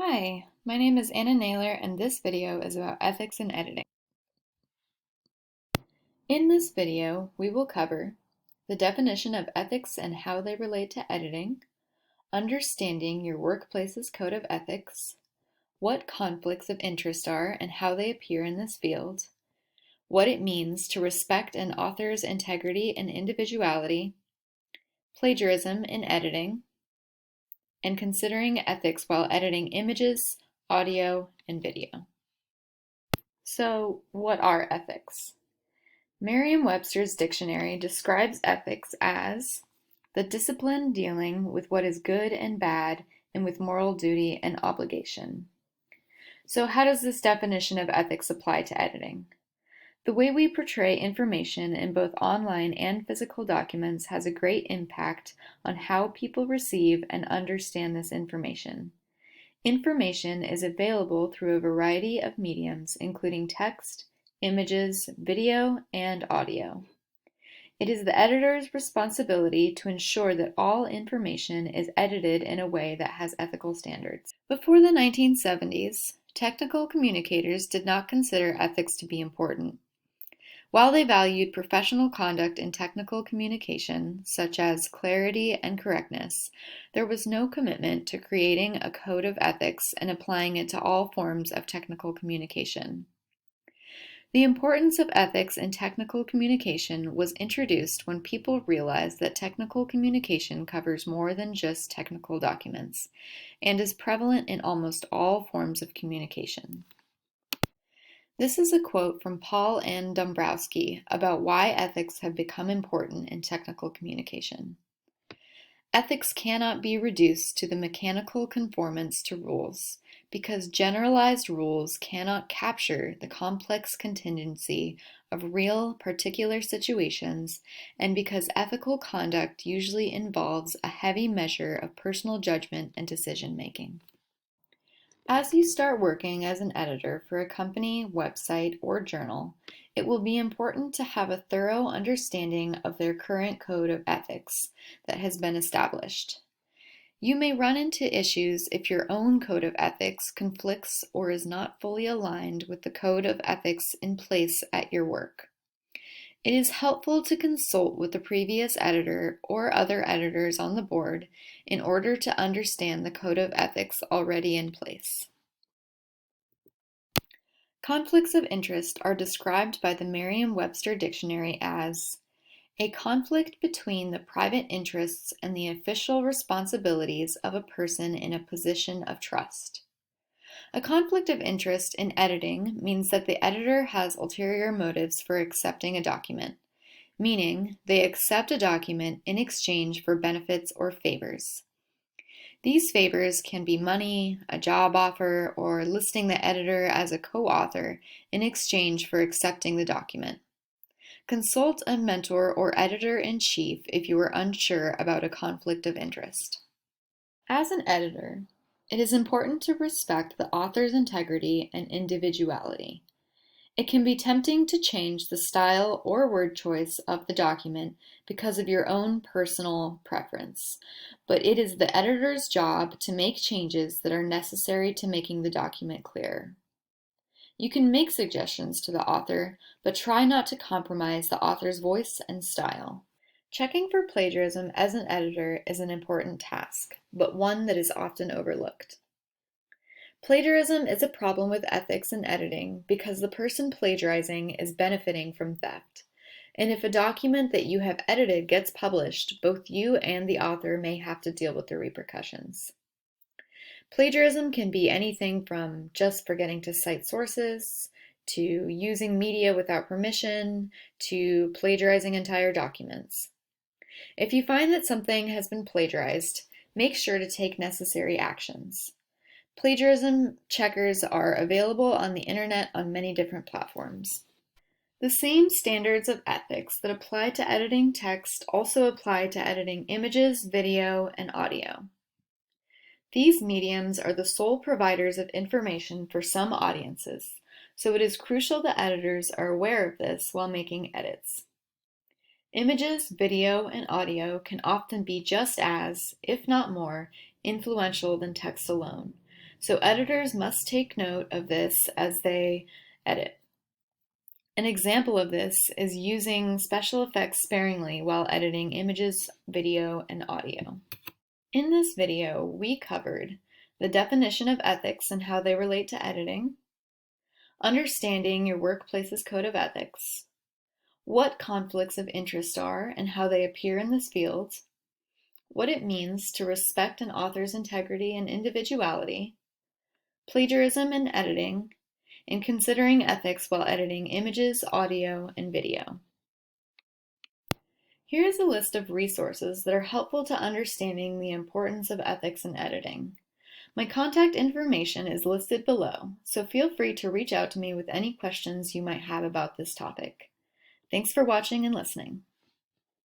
Hi, my name is Anna Naylor and this video is about ethics in editing. In this video, we will cover the definition of ethics and how they relate to editing, understanding your workplace's code of ethics, what conflicts of interest are and how they appear in this field, what it means to respect an author's integrity and individuality, plagiarism in editing, and considering ethics while editing images, audio, and video. So, what are ethics? Merriam-Webster's dictionary describes ethics as the discipline dealing with what is good and bad and with moral duty and obligation. So how does this definition of ethics apply to editing? The way we portray information in both online and physical documents has a great impact on how people receive and understand this information. Information is available through a variety of mediums, including text, images, video, and audio. It is the editor's responsibility to ensure that all information is edited in a way that has ethical standards. Before the 1970s, technical communicators did not consider ethics to be important. While they valued professional conduct in technical communication, such as clarity and correctness, there was no commitment to creating a code of ethics and applying it to all forms of technical communication. The importance of ethics in technical communication was introduced when people realized that technical communication covers more than just technical documents and is prevalent in almost all forms of communication. This is a quote from Paul N. Dombrowski about why ethics have become important in technical communication. Ethics cannot be reduced to the mechanical conformance to rules, because generalized rules cannot capture the complex contingency of real, particular situations, and because ethical conduct usually involves a heavy measure of personal judgment and decision-making. As you start working as an editor for a company, website, or journal, it will be important to have a thorough understanding of their current code of ethics that has been established. You may run into issues if your own code of ethics conflicts or is not fully aligned with the code of ethics in place at your work. It is helpful to consult with the previous editor or other editors on the board in order to understand the code of ethics already in place. Conflicts of interest are described by the Merriam-Webster dictionary as a conflict between the private interests and the official responsibilities of a person in a position of trust. A conflict of interest in editing means that the editor has ulterior motives for accepting a document, meaning they accept a document in exchange for benefits or favors. These favors can be money, a job offer, or listing the editor as a co-author in exchange for accepting the document. Consult a mentor or editor-in-chief if you are unsure about a conflict of interest. As an editor, it is important to respect the author's integrity and individuality. It can be tempting to change the style or word choice of the document because of your own personal preference, but it is the editor's job to make changes that are necessary to making the document clear. You can make suggestions to the author, but try not to compromise the author's voice and style. Checking for plagiarism as an editor is an important task, but one that is often overlooked. Plagiarism is a problem with ethics in editing because the person plagiarizing is benefiting from theft. And if a document that you have edited gets published, both you and the author may have to deal with the repercussions. Plagiarism can be anything from just forgetting to cite sources, to using media without permission, to plagiarizing entire documents. If you find that something has been plagiarized, make sure to take necessary actions. Plagiarism checkers are available on the internet on many different platforms. The same standards of ethics that apply to editing text also apply to editing images, video, and audio. These mediums are the sole providers of information for some audiences, so it is crucial that editors are aware of this while making edits. Images, video, and audio can often be just as, if not more, influential than text alone. So editors must take note of this as they edit. An example of this is using special effects sparingly while editing images, video, and audio. In this video, we covered the definition of ethics and how they relate to editing, understanding your workplace's code of ethics, what conflicts of interest are and how they appear in this field, what it means to respect an author's integrity and individuality, plagiarism in editing, and considering ethics while editing images, audio, and video. Here is a list of resources that are helpful to understanding the importance of ethics in editing. My contact information is listed below, so feel free to reach out to me with any questions you might have about this topic. Thanks for watching and listening.